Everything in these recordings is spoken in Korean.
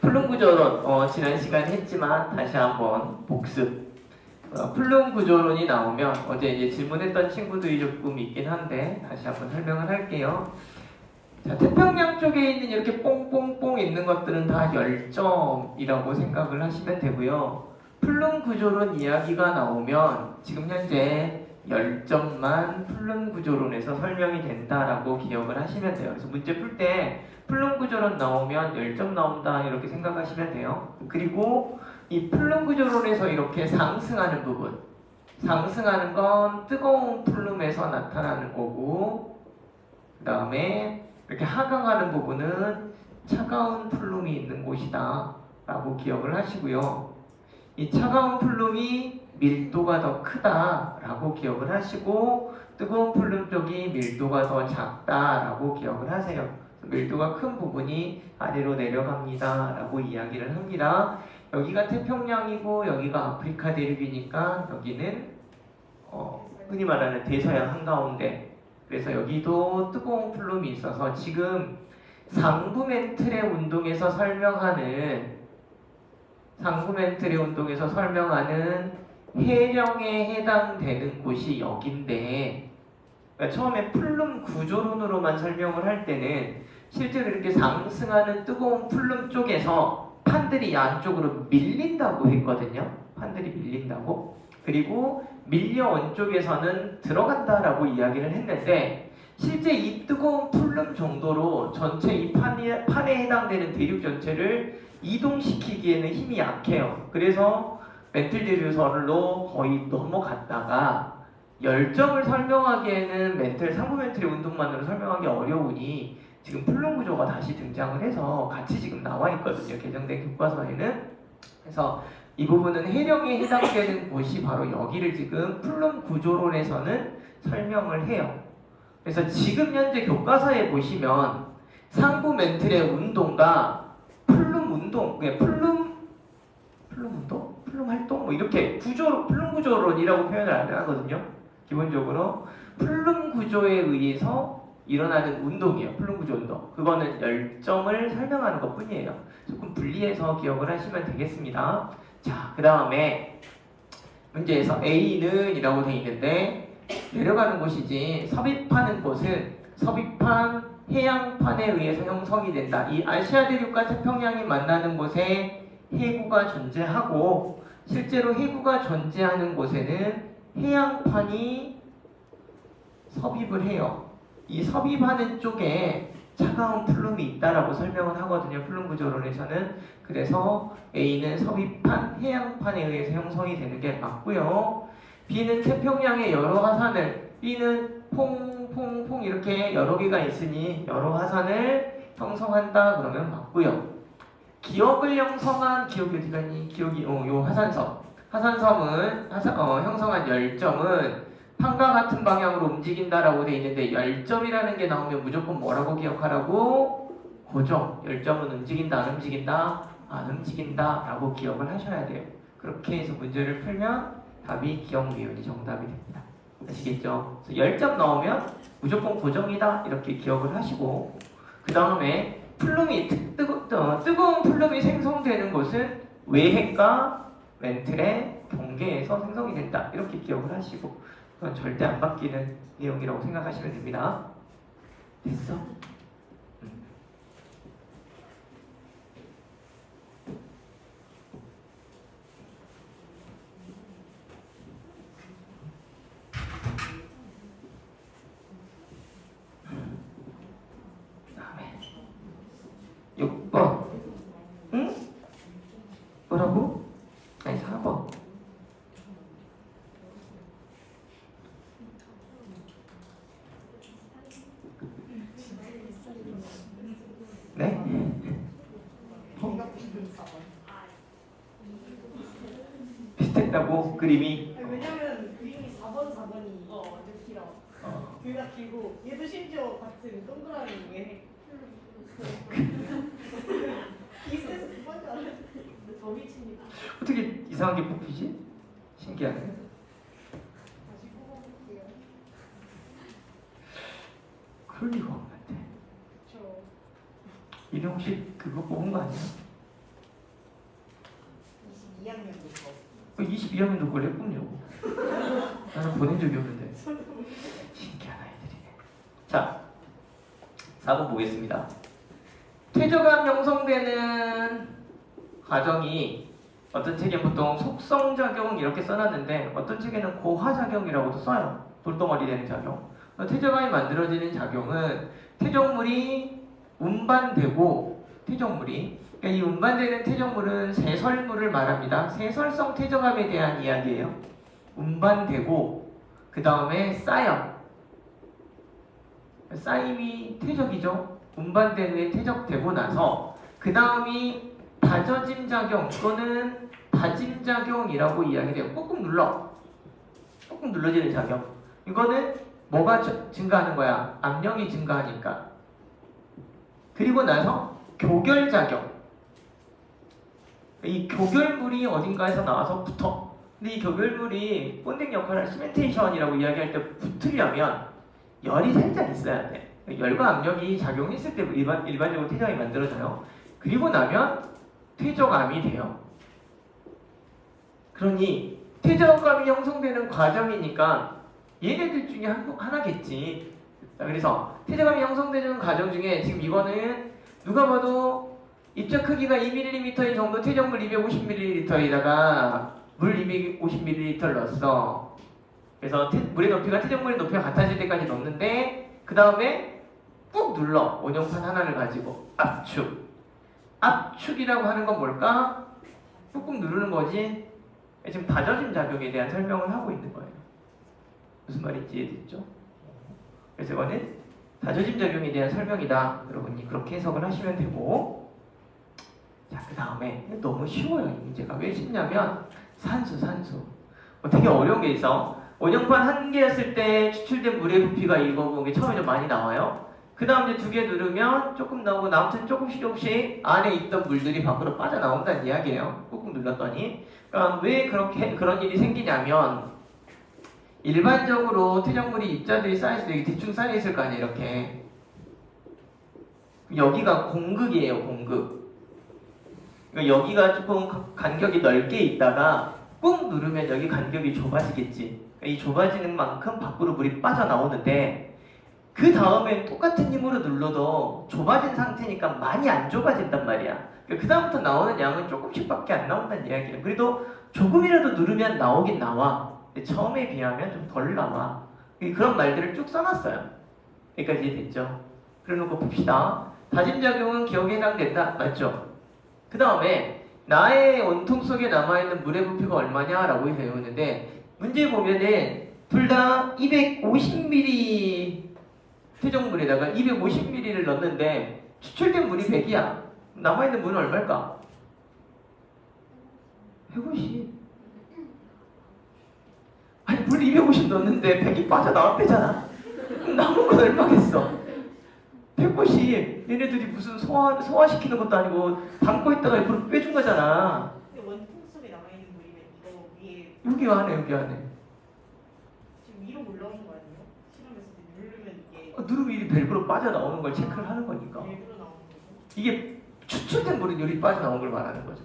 플룸 구조론 지난 시간에 했지만 다시 한번 복습. 플룸 구조론이 나오면 어제 이제 질문했던 친구들이 조금 있긴 한데 다시 한번 설명을 할게요. 자, 태평양 쪽에 있는 이렇게 뽕뽕뽕 있는 것들은 다 열점이라고 생각을 하시면 되고요. 플룸 구조론 이야기가 나오면 지금 현재 열점만 플룸 구조론에서 설명이 된다라고 기억을 하시면 돼요. 그래서 문제 풀 때 플룸 구조론 나오면 열점 나온다 이렇게 생각하시면 돼요. 그리고 이 플룸 구조론에서 이렇게 상승하는 부분, 상승하는 건 뜨거운 플룸에서 나타나는 거고, 그 다음에 이렇게 하강하는 부분은 차가운 플룸이 있는 곳이다 라고 기억을 하시고요. 이 차가운 플룸이 밀도가 더 크다 라고 기억을 하시고, 뜨거운 플룸 쪽이 밀도가 더 작다 라고 기억을 하세요. 밀도가 큰 부분이 아래로 내려갑니다 라고 이야기를 합니다. 여기가 태평양이고 여기가 아프리카 대륙이니까 여기는 흔히 말하는 대서양 한가운데, 그래서 여기도 뜨거운 플룸이 있어서 지금 상부멘틀의 운동에서 설명하는 해령에 해당되는 곳이 여긴데, 그러니까 처음에 플룸 구조론으로만 설명을 할 때는 실제로 이렇게 상승하는 뜨거운 플룸 쪽에서 판들이 안쪽으로 밀린다고 했거든요. 판들이 밀린다고. 그리고 밀려온 쪽에서는 들어간다라고 이야기를 했는데, 실제 이 뜨거운 플룸 정도로 전체 이 판에 해당되는 대륙 전체를 이동시키기에는 힘이 약해요. 그래서 멘틀 대류설로 거의 넘어갔다가 열정을 설명하기에는 상부 멘틀의 운동만으로 설명하기 어려우니 지금 플룸 구조가 다시 등장을 해서 같이 지금 나와 있거든요. 개정된 교과서에는. 그래서 이 부분은 해령에 해당되는 곳이 바로 여기를 지금 플룸 구조론에서는 설명을 해요. 그래서 지금 현재 교과서에 보시면 상부 멘틀의 운동과 플룸 운동, 플룸 운동? 플룸 활동? 뭐 이렇게 플룸 구조론이라고 표현을 안 하거든요. 기본적으로 플룸 구조에 의해서 일어나는 운동이에요. 플룸 구조 운동. 그거는 열점을 설명하는 것 뿐이에요. 조금 분리해서 기억을 하시면 되겠습니다. 자, 그 다음에 문제에서 A는 이라고 되어 있는데, 내려가는 곳이지 섭입하는 곳은 섭입한 해양판에 의해서 형성이 된다. 이 아시아 대륙과 태평양이 만나는 곳에 해구가 존재하고, 실제로 해구가 존재하는 곳에는 해양판이 섭입을 해요. 이 섭입하는 쪽에 차가운 플룸이 있다라고 설명을 하거든요. 플룸 구조론에서는. 그래서 A는 섭입한 해양판에 의해서 형성이 되는 게 맞고요. B는 태평양의 여러 하산을, B는 퐁퐁퐁 이렇게 여러 개가 있으니 여러 하산을 형성한다 그러면 맞고요. 기억을 형성한, 기억이 어디 갔니? 기억이 요 하산섬은 형성한 열점은 판과 같은 방향으로 움직인다라고 돼 있는데, 열점이라는 게 나오면 무조건 뭐라고 기억하라고? 고정. 열점은 움직인다, 안 움직인다? 안 움직인다 라고 기억을 하셔야 돼요. 그렇게 해서 문제를 풀면 답이 기억 미운이 정답이 됩니다. 아시겠죠? 그래서 열점 나오면 무조건 고정이다 이렇게 기억을 하시고, 그 다음에 플룸이 뜨거운 플룸이 생성되는 곳은 외핵과 멘틀의 경계에서 생성이 된다 이렇게 기억을 하시고, 그건 절대 안 바뀌는 내용이라고 생각하시면 됩니다. 됐어? 다음에 6번. 응? 뭐라고? 아니 4번. 네? 비슷했다고? 그림이? 왜냐면 그림이 4번이 완전 길어. 둘 다 길고 얘도 심지어 같은 동그라미 위에 비슷해서 2번 줄 알았는데 더 미칩니다. 어떻게 이상하게 뽑히지? 신기하네. 다시 뽑아볼게요. 그럴 리가 없는데. 저 이래 혹시 그거 뽑은 거 아니야? 12학년도 그걸 했군요. 나는 보낸 적이 없는데. 신기한 아이들이네. 자, 4번 보겠습니다. 퇴적암 형성되는 과정이 어떤 책엔 보통 속성작용 이렇게 써놨는데 어떤 책에는 고화작용이라고도 써요. 돌덩어리 되는 작용. 퇴적암이 만들어지는 작용은 퇴적물이 운반되고 그러니까 이 운반되는 퇴적물은 세설물을 말합니다. 세설성 퇴적암에 대한 이야기예요. 운반되고 그 다음에 쌓임이 퇴적이죠. 운반된 후에 퇴적되고 나서 그 다음이 다져짐 작용 또는 다짐 작용이라고 이야기돼요. 꾹꾹 눌러지는 작용. 이거는 뭐가 증가하는 거야? 압력이 증가하니까. 그리고 나서 교결 작용. 이 교결물이 어딘가에서 나와서 붙어. 근데 이 교결물이 본딩 역할을 시멘테이션이라고 이야기할 때 붙으려면 열이 살짝 있어야 돼. 열과 압력이 작용했을 때 일반적으로 퇴적이 만들어져요. 그리고 나면 퇴적암이 돼요. 그러니 퇴적암이 형성되는 과정이니까 얘네들 중에 하나겠지. 자, 그래서 퇴적암이 형성되는 과정 중에 지금 이거는 누가 봐도 입자 크기가 2mm인 정도 퇴적물 250ml에다가 물 250ml 넣었어. 그래서 물의 높이가 퇴적물의 높이가 같아질 때까지 넣는데 그 다음에 꾹 눌러. 원형판 하나를 가지고 압축이라고 하는 건 뭘까? 꾹꾹 누르는 거지. 지금 다져짐 작용에 대한 설명을 하고 있는 거예요. 무슨 말인지 이해됐죠? 그래서 이거는 다져짐 작용에 대한 설명이다. 여러분이 그렇게 해석을 하시면 되고, 자, 그 다음에 너무 쉬워요. 이 문제가 왜 쉽냐면 산수. 되게 어려운 게 있어. 원형판 한 개였을 때 추출된 물의 부피가 이거고 처음에 좀 많이 나와요. 그 다음 이제 2개 누르면 조금 나오고 아무튼 조금씩 안에 있던 물들이 밖으로 빠져나온다는 이야기예요. 꾹꾹 눌렀더니. 그러니까 왜 그런 일이 생기냐면 일반적으로 퇴적물이 입자들이 쌓여있을 때 대충 쌓여있을 거 아니에요. 이렇게. 여기가 공극이에요. 공극. 그러니까 여기가 조금 간격이 넓게 있다가 꾹 누르면 여기 간격이 좁아지겠지. 그러니까 이 좁아지는 만큼 밖으로 물이 빠져나오는데 그 다음에 똑같은 힘으로 눌러도 좁아진 상태니까 많이 안 좁아진단 말이야. 그 다음부터 나오는 양은 조금씩밖에 안 나온다는 이야기예요. 그래도 조금이라도 누르면 나오긴 나와. 근데 처음에 비하면 좀 덜 나와. 그런 말들을 쭉 써놨어요. 여기까지 이해됐죠? 그래놓고 봅시다. 다짐작용은 기억에 해당된다. 맞죠? 그 다음에 나의 원통 속에 남아있는 물의 부피가 얼마냐? 라고 배우는데 문제 보면은 둘 다 250ml 퇴적물에다가 250ml를 넣었는데 추출된 물이 100이야. 남아있는 물은 얼마일까? 150. 아니 물 250 넣었는데 100이 빠져나왔대잖아. 그럼 남은 건 얼마겠어? 150. 얘네들이 무슨 소화시키는 것도 아니고 담고 있다가 옆으로 빼준 거잖아. 근데 원통 속에 남아있는 물이면 이거 위에 여기 안에 지금 위로 올라오는 거 아니에요? 실험했을 때 누르면 이게 누르면 이 밸브로 빠져나오는 걸 체크를 하는 거니까. 일부러 나오는 거죠? 이게 추출된 물은 여기 빠져나온 걸 말하는 거죠.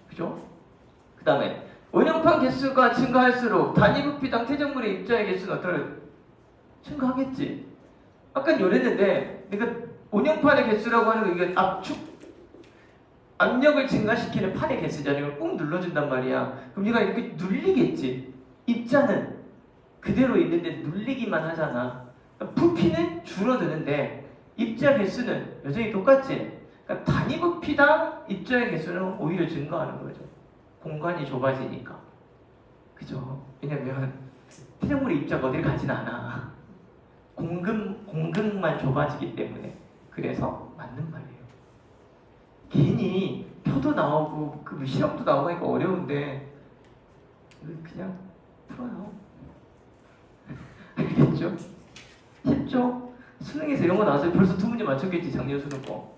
그죠? 그 다음에 원형판 개수가 증가할수록 단위 부피당 퇴적물의 입자의 개수는 어떻게 증가하겠지? 아까 요랬는데 내가 원형판의 개수라고 하는 거 이게 압력을 증가시키는 판의 개수잖아. 이걸 꾹 눌러준단 말이야. 그럼 얘가 이렇게 눌리겠지. 입자는 그대로 있는데 눌리기만 하잖아. 그러니까 부피는 줄어드는데 입자 개수는 여전히 똑같지. 그러니까 단위 부피당 입자의 개수는 오히려 증가하는 거죠. 공간이 좁아지니까. 그죠? 왜냐면 퇴적물의 입자가 어딜 가진 않아. 공급만 좁아지기 때문에. 그래서 맞는 말이에요. 괜히 표도 나오고 그 시험도 나오고 하니까 어려운데 그냥 풀어요. 알겠죠? 쉽죠? 수능에서 이런 거 나왔어요. 벌써 2문제 맞췄겠지. 작년 수능 거.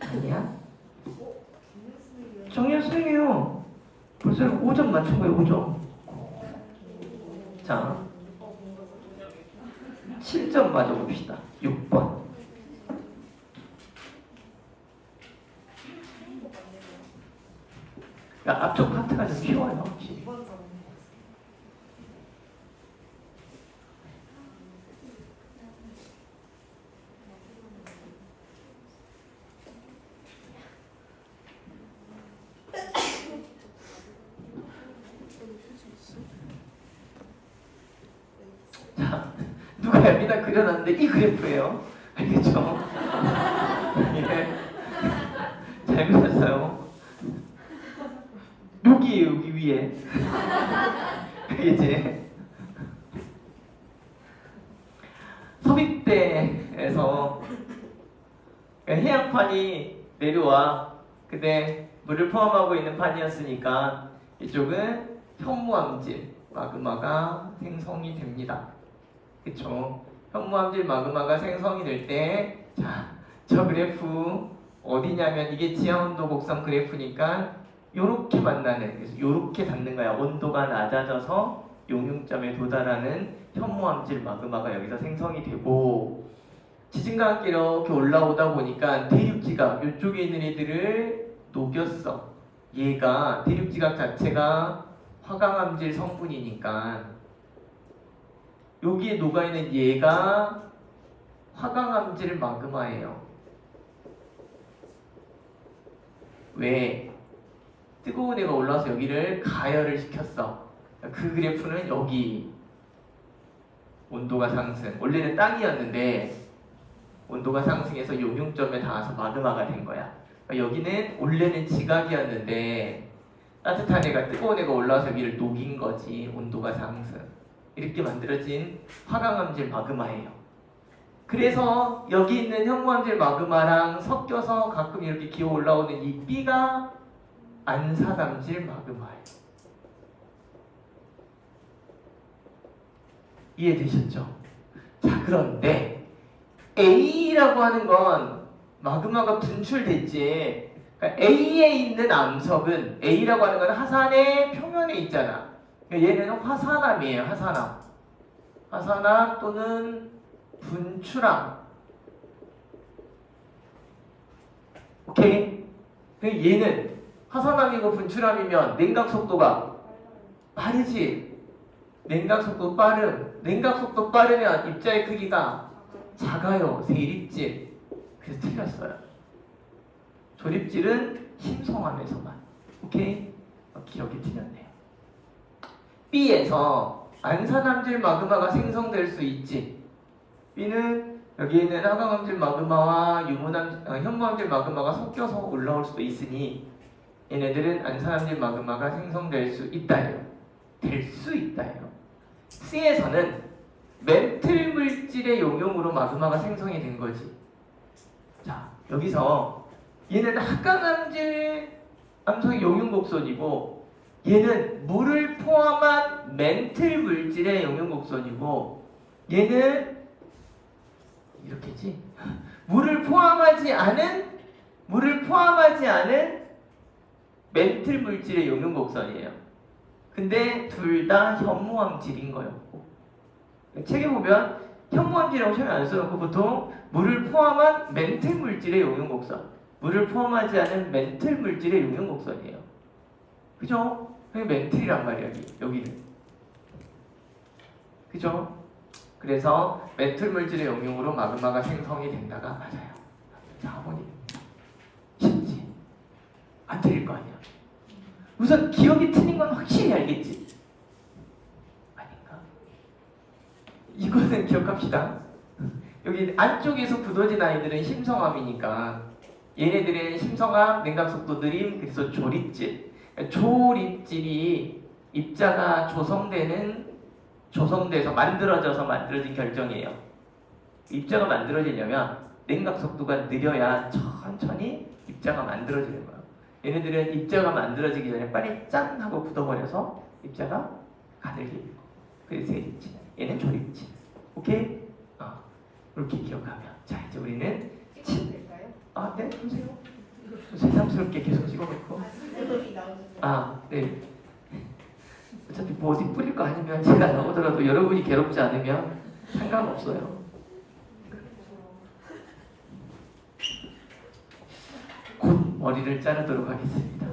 아니야? 작년 수능이에요. 벌써 5점 맞춘 거예요. 5점. 자 7점 맞아봅시다. 6번. 그러니까 앞쪽 파트가 좀 쉬워요, 확실히. 2번 4번. 자, 누가 여기다 그려놨는데 이 그래프예요. 알겠죠? 예. 잘 그렸어요. 여기에요, 여기 위에. 알겠지? 섭입대에서 해양판이 내려와. 근데 물을 포함하고 있는 판이었으니까 이쪽은 현무암질 마그마가 생성이 됩니다. 그쵸? 현무암질 마그마가 생성이 될 때, 자, 저 그래프 어디냐면 이게 지하온도 곡선 그래프니까 요렇게 만나는, 그래서 요렇게 닿는 거야. 온도가 낮아져서 용융점에 도달하는 현무암질 마그마가 여기서 생성이 되고, 지진과 함께 이렇게 올라오다 보니까 대륙지각, 이쪽에 있는 애들을 녹였어. 얘가 대륙지각 자체가 화강암질 성분이니까 여기에 녹아있는 얘가 화강암질 마그마예요. 왜? 뜨거운 애가 올라와서 여기를 가열을 시켰어. 그 그래프는 여기 온도가 상승. 원래는 땅이었는데 온도가 상승해서 용융점에 닿아서 마그마가 된 거야. 그러니까 여기는 원래는 지각이었는데 따뜻한 애가 뜨거운 애가 올라와서 여기를 녹인 거지. 온도가 상승. 이렇게 만들어진 화강암질 마그마예요. 그래서 여기 있는 현무암질 마그마랑 섞여서 가끔 이렇게 기어 올라오는 이 B가 안산암질 마그마예요. 이해되셨죠? 자, 그런데 A라고 하는 건 마그마가 분출됐지. 그러니까 A에 있는 암석은, A라고 하는 건 화산의 표면에 있잖아. 얘는 화산암이에요. 화산암. 화산암 또는 분출암. 오케이? 얘는 화산암이고 분출암이면 냉각 속도가 빠르지. 냉각 속도 빠름. 냉각 속도 빠르면 입자의 크기가 작아요. 세립질. 그래서 틀렸어요. 조립질은 심성암에서만. 오케이? 기억이 틀렸네요. B에서 안산암질 마그마가 생성될 수 있지. B는 여기 있는 화강암질 마그마와 현무암질 마그마가 섞여서 올라올 수도 있으니 얘네들은 안산암질 마그마가 생성될 수 있다요. 될 수 있다요. C에서는 멘틀 물질의 용용으로 마그마가 생성이 된 거지. 자, 여기서 얘는 화강암질 암석의 용융 곡선이고 얘는 물을 포함한 멘틀 물질의 용융 곡선이고 얘는 이렇게지. 물을 포함하지 않은 멘틀 물질의 용융 곡선이에요. 근데 둘 다 현무암질인 거였고, 책에 보면 현무암질이라고 처음에 안 써놓고 보통 물을 포함한 멘틀 물질의 용융 곡선, 물을 포함하지 않은 멘틀 물질의 용융 곡선이에요. 그죠? 그게 멘틀이란 말이야, 여기는. 그죠? 그래서 멘틀 물질의 용융으로 마그마가 생성이 된다가 맞아요. 자, 어머니. 쉽지? 안 틀릴 거 아니야. 우선 기억이 틀린 건 확실히 알겠지? 아닌가? 이거는 기억합시다. 여기 안쪽에서 굳어진 아이들은 심성암이니까 얘네들은 심성암, 냉각속도 느림, 그래서 조립질. 조립질이 입자가 조성돼서 만들어진 결정이에요. 입자가 만들어지려면 냉각속도가 느려야 천천히 입자가 만들어지는 거예요. 얘네들은 입자가 만들어지기 전에 빨리 짠 하고 굳어버려서 입자가 가늘게 되고, 그래서 세립질. 얘는 조립질. 오케이? 이렇게 기억하면. 자, 이제 우리는 찍어도 될까요? 네, 보세요. 새삼스럽게 계속 찍어놓고. 선생님이 나오셨어요. 네. 어차피 뭐 어디 뿌릴 거 아니면 제가 나오더라도 여러분이 괴롭지 않으면 상관없어요. 곧 머리를 자르도록 하겠습니다.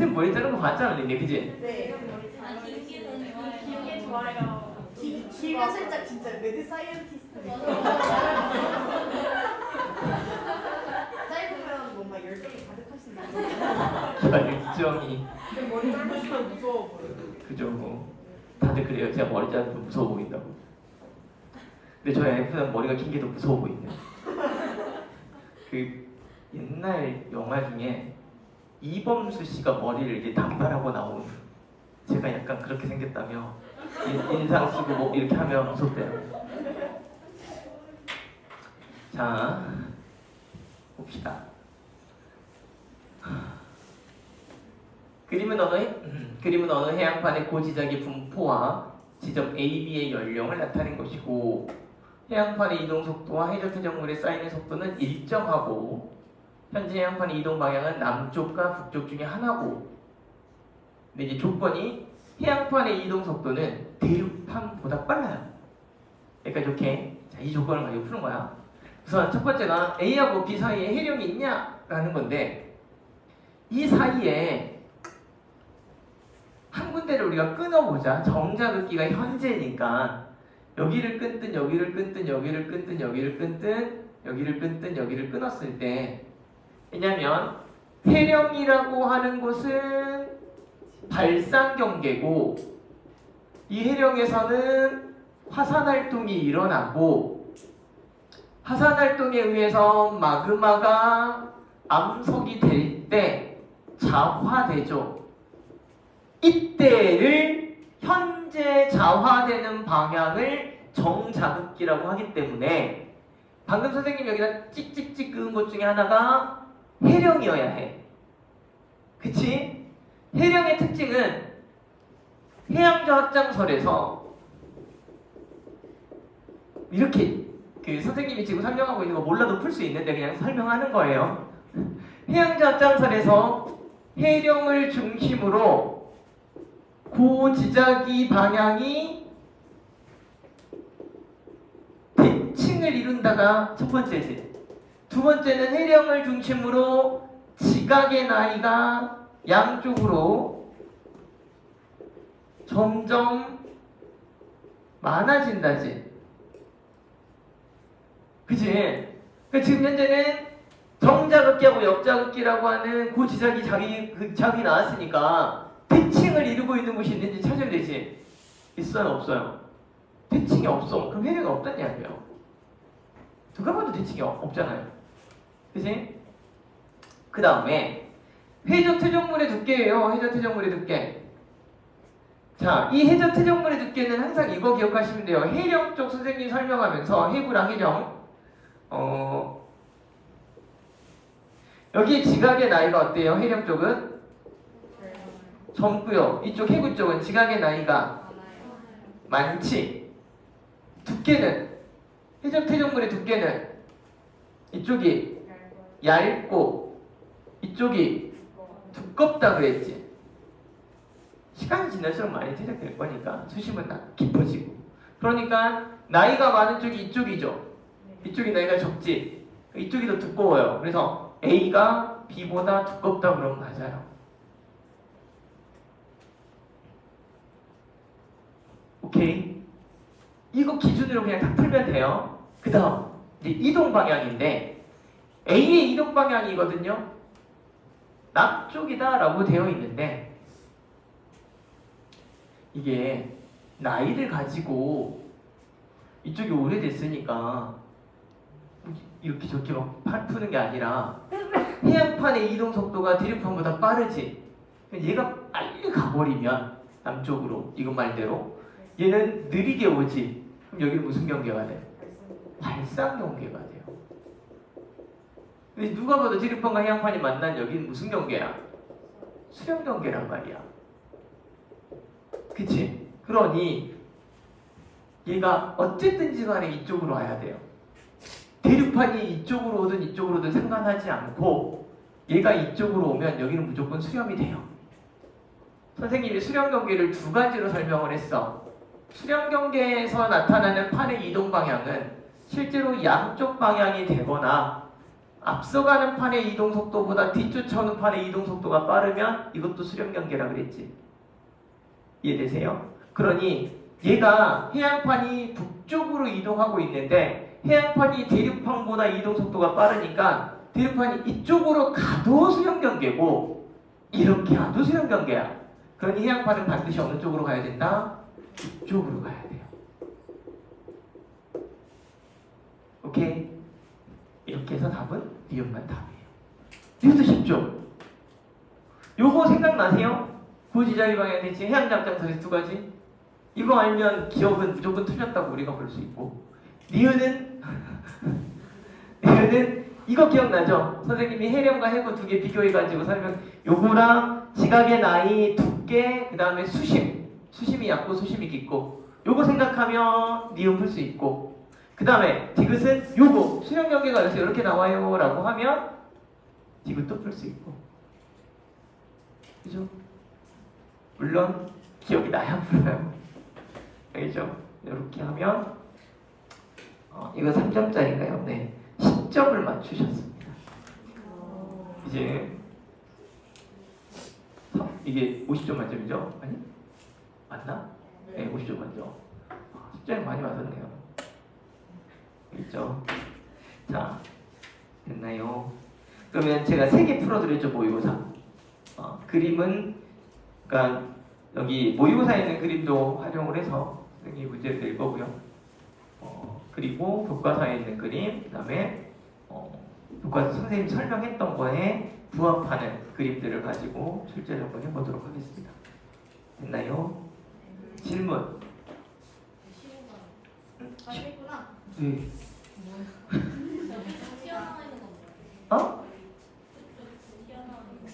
쌤 머리 자른 거 봤잖아, 니네, 그지? 네. 기억에 좋아요. 길면 살짝 진짜 매드 사이언티스트. 짧으면 뭔가 열정이 가득하신다. 열정이. 근데 머리 짧으시면 무서워 보여요. 그죠, 뭐. 다들 그래요. 제가 머리 자르면 무서워 보인다고. 근데 저희 와이프는 머리가 긴 게 더 무서워 보인대요. 그 옛날 영화 중에 이범수 씨가 머리를 이렇게 단발하고 나온, 제가 약간 그렇게 생겼다며 인상 쓰고 뭐 이렇게 하면 무섭대요. 자, 봅시다. 그림은 어느 해양판의 고지적의 분포와 지점 AB의 연령을 나타낸 것이고, 해양판의 이동 속도와 해저 퇴적물에 쌓이는 속도는 일정하고, 현재 해양판의 이동 방향은 남쪽과 북쪽 중에 하나고, 근데 이제 조건이 해양판의 이동 속도는 대륙판보다 빨라요. 그러니까 이렇게, 자, 이 조건을 가지고 푸는 거야. 우선 첫 번째가 A하고 B 사이에 해령이 있냐라는 건데, 이 사이에 한 군데를 우리가 끊어보자. 정자긋기가 현재니까 여기를 끊든 여기를 끊든 여기를 끊든 여기를 끊든 여기를 끊든 여기를 끊었을 때, 왜냐면 해령이라고 하는 곳은 발상 경계고, 이 해령에서는 화산 활동이 일어나고, 화산 활동에 의해서 마그마가 암석이 될 때 자화되죠. 이때를 현재 자화되는 방향을 정자극기라고 하기 때문에, 방금 선생님 여기다 찍찍찍 그은 것 중에 하나가 해령이어야 해. 그치? 해령의 특징은 해양조 확장설에서 이렇게, 그 선생님이 지금 설명하고 있는 거 몰라도 풀 수 있는데 그냥 설명하는 거예요. 해양조 확장설에서 해령을 중심으로 고지자기 방향이 대칭을 이룬다가 첫 번째지. 두 번째는 해령을 중심으로 지각의 나이가 양쪽으로 점점 많아진다지. 그치? 그러니까 지금 현재는 정자극기하고 역자극기라고 하는 고지자기 자기 나왔으니까 대칭을 이루고 있는 곳이 있는지 찾아야 되지. 있어요, 없어요? 대칭이 없어. 그럼 해령이 없다는 이야기예요. 누가 봐도 대칭이 없잖아요. 그치? 그 다음에 해저 퇴적물의 두께예요. 해저 퇴적물의 두께. 자, 이 해저 퇴적물의 두께는 항상 이거 기억하시면 돼요. 해령 쪽 선생님이 설명하면서 해부랑 해령, 여기 지각의 나이가 어때요? 해령 쪽은 젊고요. 이쪽 해구 쪽은 지각의 나이가 많지. 두께는, 해저 퇴적물의 두께는 이쪽이 얇고 이쪽이 두껍다 그랬지. 시간이 지날수록 많이 퇴적될 거니까 수심은 깊어지고, 그러니까 나이가 많은 쪽이 이쪽이죠. 이쪽이 나이가 적지. 이쪽이 더 두꺼워요. 그래서 A가 B보다 두껍다 그러면 맞아요. 오케이? 이거 기준으로 그냥 딱 풀면 돼요. 그 다음 이제 이동 방향인데, A의 이동 방향이거든요. 남쪽이다 라고 되어 있는데, 이게 나이를 가지고 이쪽이 오래됐으니까 이렇게 저렇게 막 푸는 게 아니라, 해양판의 이동 속도가 대륙판보다 빠르지. 얘가 빨리 가버리면 남쪽으로, 이것 말대로 얘는 느리게 오지. 그럼 여기는 무슨 경계가 돼요? 발상 경계가 돼요. 근데 누가 봐도 대륙판과 해양판이 만난 여기는 무슨 경계야? 수렴 경계란 말이야. 그치? 그러니 얘가 어쨌든지 간에 이쪽으로 와야 돼요. 대륙판이 이쪽으로 오든 이쪽으로 오든 상관하지 않고 얘가 이쪽으로 오면 여기는 무조건 수렴이 돼요. 선생님이 수렴 경계를 두 가지로 설명을 했어. 수렴 경계에서 나타나는 판의 이동 방향은 실제로 양쪽 방향이 되거나, 앞서가는 판의 이동 속도보다 뒤쫓아오는 판의 이동 속도가 빠르면 이것도 수렴 경계라 그랬지. 이해되세요? 그러니 얘가 해양판이 북쪽으로 이동하고 있는데 해양판이 대륙판보다 이동 속도가 빠르니까 대륙판이 이쪽으로 가도 수렴 경계고 이렇게 가도 수렴 경계야. 그러니 해양판은 반드시 어느 쪽으로 가야 된다? 이쪽으로 가야 돼요. 오케이? 이렇게 해서 답은 니은만 답이에요. 이것도 쉽죠? 요거 생각나세요? 고지자리 방향 대칭 해양잠장 서식 두 가지. 이거 알면 기억은 무조건 틀렸다고 우리가 볼 수 있고, 니은은 이거 기억나죠? 선생님이 해령과 해구 두 개 비교해가지고 설명. 요거랑 지각의 나이, 두께, 그 다음에 수심이 얕고 수심이 깊고, 요거 생각하면 니은 풀 수 있고, 그 다음에 디귿은 요거 수렴 경계가 여기서 이렇게 나와요 라고 하면 디귿도 풀 수 있고, 그죠? 물론 기억이 나야 풀어요. 알겠죠? 이렇게 하면 이거 3점짜리인가요? 네, 10점을 맞추셨습니다. 이제 이게 50점 만점이죠? 아니? 맞나? 네, 50점 만점. 10점 많이 맞았네요. 알겠죠? 자, 됐나요? 그러면 제가 3개 풀어드렸죠, 모의고사. 그림은, 그러니까 여기 모의고사에 있는 그림도 활용을 해서 선생님이 문제를 낼 거고요. 그리고 교과서에 있는 그림, 그 다음에 교과서 선생님 설명했던 거에 부합하는 그림들을 가지고 출제를 한번 해보도록 하겠습니다. 됐나요? 질문. 알겠구나. 네. 튀어나와 있는 건 뭐야? 어? 튀어나와 있는 거.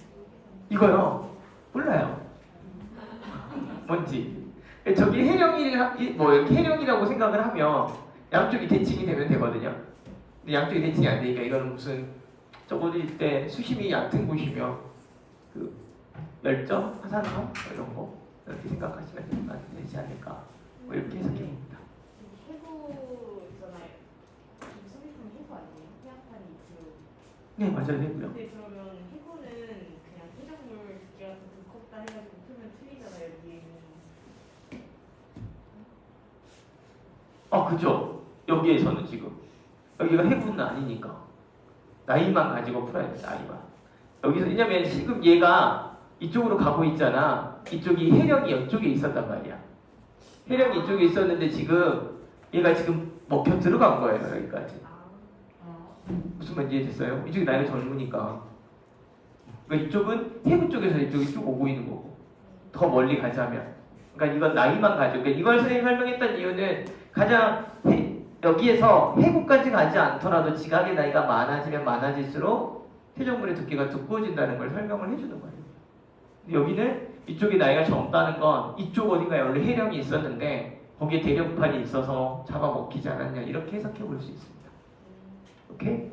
이거요? 몰라요. 뭔지. 저기 해령이라고 생각을 하면 양쪽이 대칭이 되면 되거든요. 근데 양쪽이 대칭이 안 되니까 이거는 무슨 저거일 때 수심이 얕은 곳이면 그 열점, 화산성 이런 거 이렇게 생각하시면 되지 않을까. 뭐 이렇게 해석해봅니다. 해구 있잖아요. 선생님 해구 아니에요? 해양판이 있고. 네, 맞아요, 해고요. 근데 그러면 해구는 그냥 해산물 두께가 더 두껍다 해가지고 풀면 틀리잖아요. 여기에는. 그죠. 여기에서는 지금 여기가 해구는 아니니까 나이만 가지고 풀어야 돼. 나이만. 여기서 왜냐면 지금 얘가 이쪽으로 가고 있잖아. 이쪽이 해령이 이쪽에 있었단 말이야. 해령이 이쪽에 있었는데 지금 얘가 지금 먹혀 들어간 거예요. 여기까지. 무슨 말인지 이해됐어요? 이쪽이 나이가 젊으니까. 그러니까 이쪽은 해구 쪽에서 이쪽이 쭉 오고 있는 거고. 더 멀리 가자면. 그러니까 이건 나이만 가지고. 그러니까 이걸 선생님이 설명했던 이유는 가장 여기에서 해구까지 가지 않더라도 지각의 나이가 많아지면 많아질수록 퇴적물의 두께가 두꺼워진다는 걸 설명을 해주는 거예요. 여기는 이쪽이 나이가 젊다는 건 이쪽 어딘가에 원래 해령이 있었는데 거기에 대력판이 있어서 잡아먹히지 않았냐 이렇게 해석해 볼 수 있습니다. 오케이?